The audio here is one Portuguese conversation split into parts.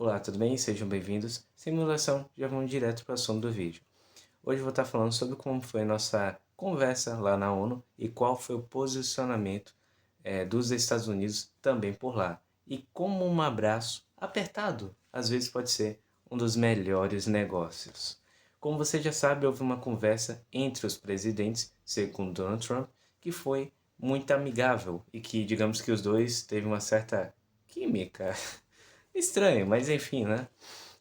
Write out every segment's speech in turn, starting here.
Olá, tudo bem? Sejam bem-vindos. Sem enrolação, já vamos direto para o assunto do vídeo. Hoje eu vou estar falando sobre como foi a nossa conversa lá na ONU e qual foi o posicionamento dos Estados Unidos também por lá. E como um abraço apertado, às vezes pode ser um dos melhores negócios. Como você já sabe, houve uma conversa entre os presidentes, segundo Donald Trump, que foi muito amigável e que, digamos que os dois teve uma certa química. Estranho, mas enfim, né?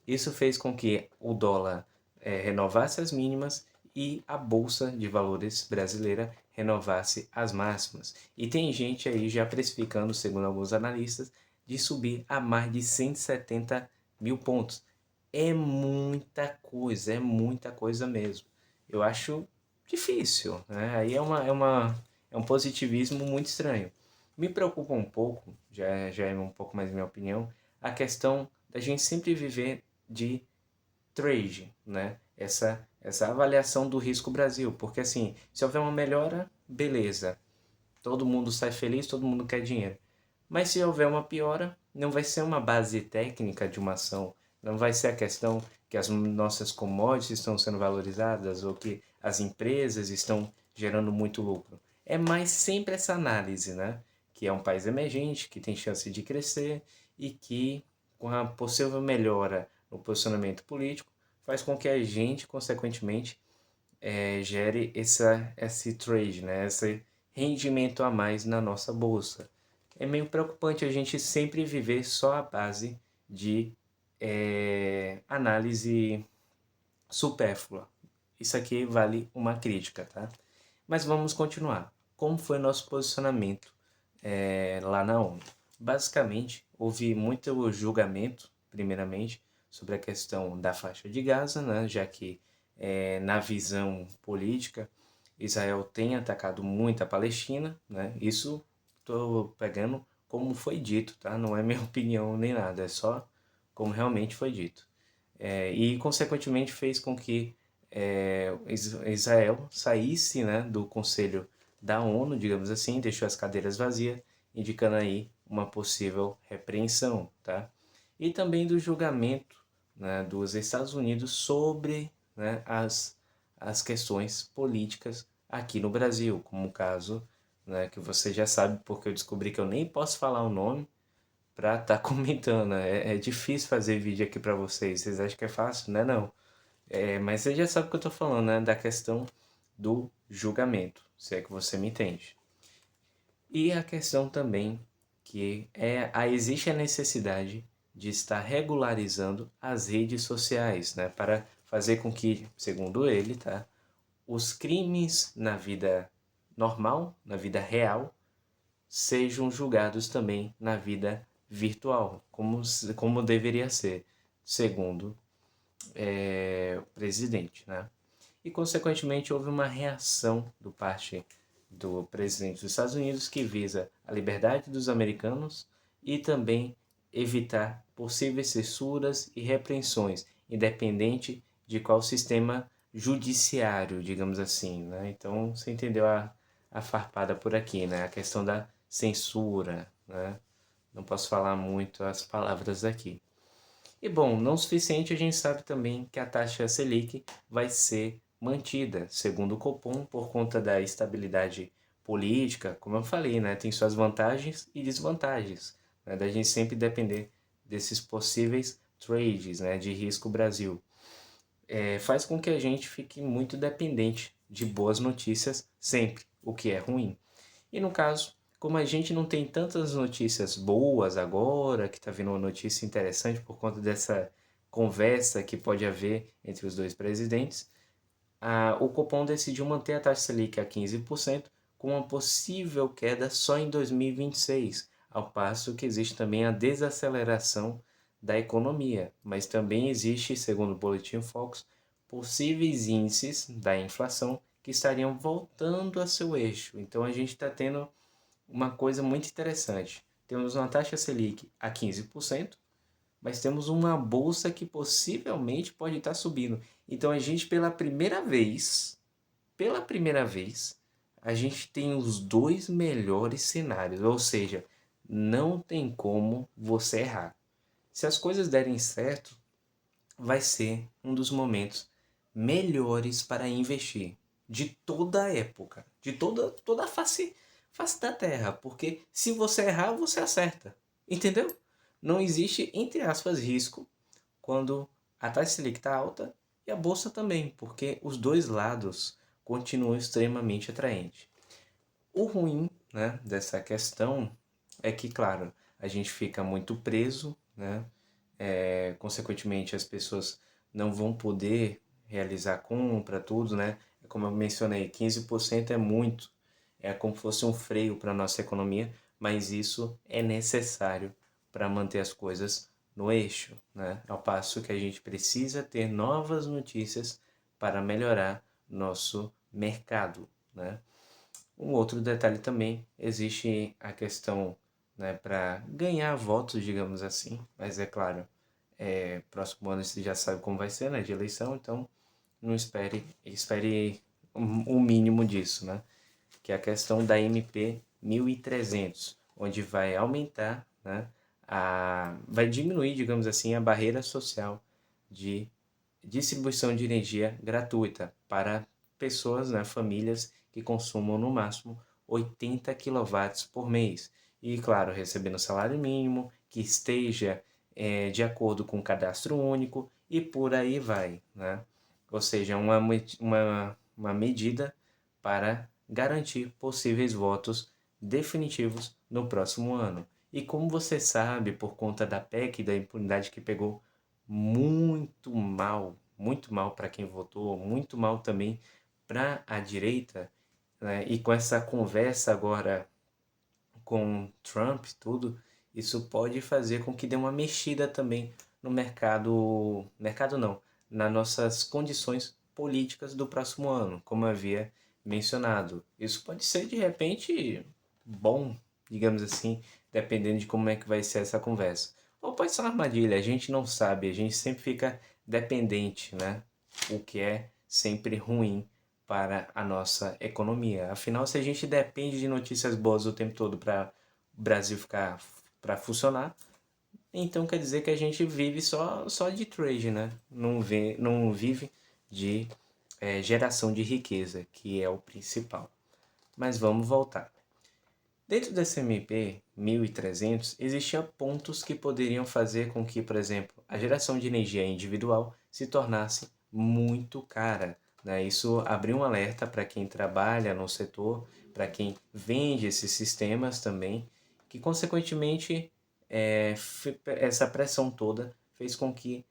Isso fez com que o dólar renovasse as mínimas e a Bolsa de Valores brasileira renovasse as máximas. E tem gente aí já precificando, segundo alguns analistas, de subir a mais de 170 mil pontos. É muita coisa mesmo. Eu acho difícil, né? Aí é um positivismo muito estranho. Me preocupa um pouco, já é um pouco mais minha opinião, a questão da gente sempre viver de trade, né? Essa avaliação do risco Brasil, porque assim, se houver uma melhora, beleza, todo mundo sai feliz, todo mundo quer dinheiro. Mas se houver uma piora, não vai ser uma base técnica de uma ação, não vai ser a questão que as nossas commodities estão sendo valorizadas ou que as empresas estão gerando muito lucro. É mais sempre essa análise, né? Que é um país emergente, que tem chance de crescer e que, com a possível melhora no posicionamento político, faz com que a gente, consequentemente, gere esse trade, né? Esse rendimento a mais na nossa bolsa. É meio preocupante a gente sempre viver só à base de análise supérflua. Isso aqui vale uma crítica, tá? Mas vamos continuar. Como foi nosso posicionamento lá na ONU? Basicamente, houve muito julgamento, primeiramente, sobre a questão da faixa de Gaza, né? Já que, na visão política, Israel tem atacado muito a Palestina, né? Isso estou pegando como foi dito, tá? Não é minha opinião nem nada, é só como realmente foi dito. E, consequentemente, fez com que Israel saísse, né, do Conselho da ONU, digamos assim, deixou as cadeiras vazias, indicando aí uma possível repreensão, tá? E também do julgamento, né, dos Estados Unidos sobre, né, as questões políticas aqui no Brasil, como o caso, né, que você já sabe, porque eu descobri que eu nem posso falar o nome para estar comentando. É difícil fazer vídeo aqui para vocês. Vocês acham que é fácil? Não é não. Mas você já sabe o que eu estou falando, né? Da questão do julgamento, se é que você me entende. E a questão também que existe a necessidade de estar regularizando as redes sociais, né? Para fazer com que, segundo ele, tá? Os crimes na vida normal, na vida real, sejam julgados também na vida virtual, como deveria ser, segundo o presidente, né? E, consequentemente, houve uma reação do parte do presidente dos Estados Unidos que visa a liberdade dos americanos e também evitar possíveis censuras e repreensões, independente de qual sistema judiciário, digamos assim, né? Então, você entendeu a farpada por aqui, né? A questão da censura, né? Não posso falar muito as palavras aqui. E bom, não o suficiente, a gente sabe também que a taxa Selic vai ser mantida, segundo o Copom, por conta da estabilidade política, como eu falei, né? Tem suas vantagens e desvantagens, né? Da gente sempre depender desses possíveis trades, né? De risco Brasil. Faz com que a gente fique muito dependente de boas notícias sempre, o que é ruim. E no caso, como a gente não tem tantas notícias boas agora, que está vindo uma notícia interessante por conta dessa conversa que pode haver entre os dois presidentes, o Copom decidiu manter a taxa Selic a 15%, com uma possível queda só em 2026, ao passo que existe também a desaceleração da economia, mas também existe, segundo o Boletim Focus, possíveis índices da inflação que estariam voltando a seu eixo. Então a gente está tendo uma coisa muito interessante. Temos uma taxa Selic a 15%, mas temos uma bolsa que possivelmente pode estar subindo. Então a gente pela primeira vez, a gente tem os dois melhores cenários, ou seja, não tem como você errar. Se as coisas derem certo, vai ser um dos momentos melhores para investir de toda a época, de toda a face da Terra, porque se você errar, você acerta, entendeu? Não existe, entre aspas, risco quando a taxa Selic está alta e a bolsa também, porque os dois lados continuam extremamente atraentes. O ruim, né, dessa questão é que, claro, a gente fica muito preso, né? Consequentemente, as pessoas não vão poder realizar compra, tudo, né? Como eu mencionei, 15% é muito, é como se fosse um freio para a nossa economia, mas isso é necessário para manter as coisas no eixo, né? Ao passo que a gente precisa ter novas notícias para melhorar nosso mercado, né? Um outro detalhe também, existe a questão, né, para ganhar votos, digamos assim, mas é claro, próximo ano você já sabe como vai ser, né, de eleição, então não espere o mínimo disso, né, que é a questão da MP 1300, onde vai aumentar, né, vai diminuir, digamos assim, a barreira social de distribuição de energia gratuita para pessoas, né, famílias que consumam no máximo 80 quilowatts por mês. E, claro, recebendo salário mínimo, que esteja de acordo com o cadastro único e por aí vai, né? Ou seja, uma medida para garantir possíveis votos definitivos no próximo ano. E como você sabe, por conta da PEC e da impunidade que pegou muito mal para quem votou, muito mal também para a direita, né? E com essa conversa agora com Trump, tudo, isso pode fazer com que dê uma mexida também no mercado não, nas nossas condições políticas do próximo ano, como eu havia mencionado. Isso pode ser de repente bom, digamos assim, dependendo de como é que vai ser essa conversa. Ou pode ser uma armadilha, a gente não sabe, a gente sempre fica dependente, né? O que é sempre ruim para a nossa economia. Afinal, se a gente depende de notícias boas o tempo todo para o Brasil ficar para funcionar, então quer dizer que a gente vive só de trade, né? Não vive de geração de riqueza, que é o principal. Mas vamos voltar. Dentro desse MP 1300, existiam pontos que poderiam fazer com que, por exemplo, a geração de energia individual se tornasse muito cara, né? Isso abriu um alerta para quem trabalha no setor, para quem vende esses sistemas também, que consequentemente essa pressão toda fez com que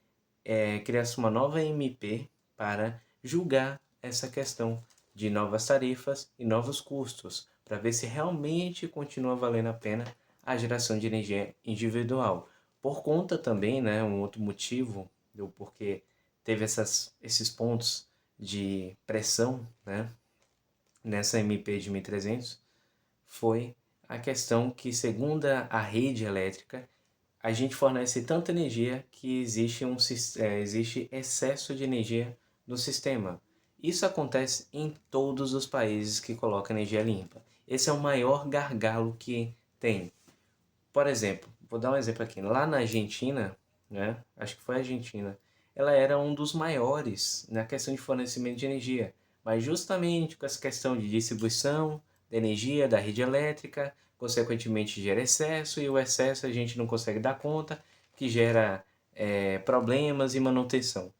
criasse uma nova MP para julgar essa questão de novas tarifas e novos custos, para ver se realmente continua valendo a pena a geração de energia individual. Por conta também, né, um outro motivo do porquê teve esses pontos de pressão, né, nessa MP de 1300, foi a questão que, segundo a rede elétrica, a gente fornece tanta energia que existe excesso de energia no sistema. Isso acontece em todos os países que colocam energia limpa. Esse é o maior gargalo que tem. Por exemplo, vou dar um exemplo aqui. Lá na Argentina, né? Acho que foi a Argentina. Ela era um dos maiores na questão de fornecimento de energia. Mas justamente com essa questão de distribuição da energia da rede elétrica, consequentemente gera excesso e o excesso a gente não consegue dar conta, que gera problemas e manutenção.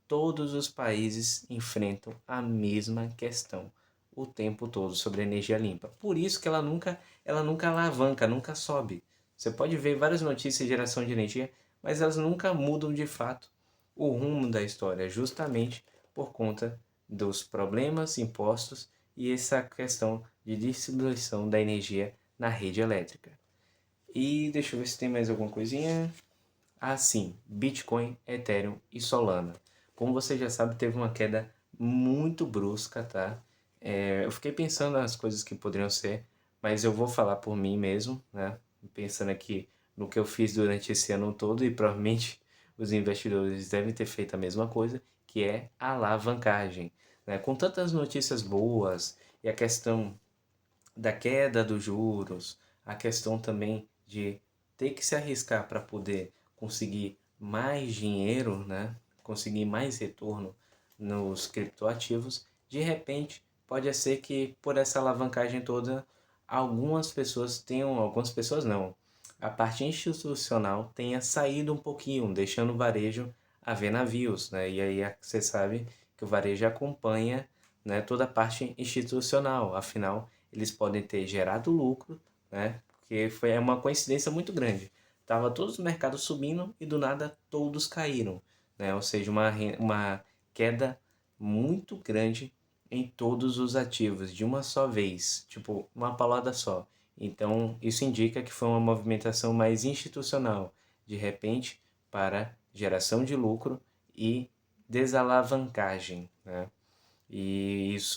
Todos os países enfrentam a mesma questão o tempo todo sobre energia limpa. Por isso que ela nunca alavanca, nunca sobe. Você pode ver várias notícias de geração de energia, mas elas nunca mudam de fato o rumo da história, justamente por conta dos problemas impostos e essa questão de distribuição da energia na rede elétrica. E deixa eu ver se tem mais alguma coisinha. Ah, sim, Bitcoin, Ethereum e Solana. Como você já sabe, teve uma queda muito brusca, tá? Eu fiquei pensando nas coisas que poderiam ser, mas eu vou falar por mim mesmo, né? Pensando aqui no que eu fiz durante esse ano todo e provavelmente os investidores devem ter feito a mesma coisa, que é a alavancagem, né? Com tantas notícias boas e a questão da queda dos juros, a questão também de ter que se arriscar para poder conseguir mais dinheiro, né? Conseguir mais retorno nos criptoativos, de repente pode ser que por essa alavancagem toda algumas pessoas não, a parte institucional tenha saído um pouquinho, deixando o varejo a ver navios, né? E aí você sabe que o varejo acompanha, né, toda a parte institucional, afinal eles podem ter gerado lucro, né? Porque é uma coincidência muito grande. Tava todos os mercados subindo e do nada todos caíram, né? Ou seja, uma queda muito grande em todos os ativos de uma só vez, tipo, uma paulada só. Então, isso indica que foi uma movimentação mais institucional, de repente, para geração de lucro e desalavancagem, né? E isso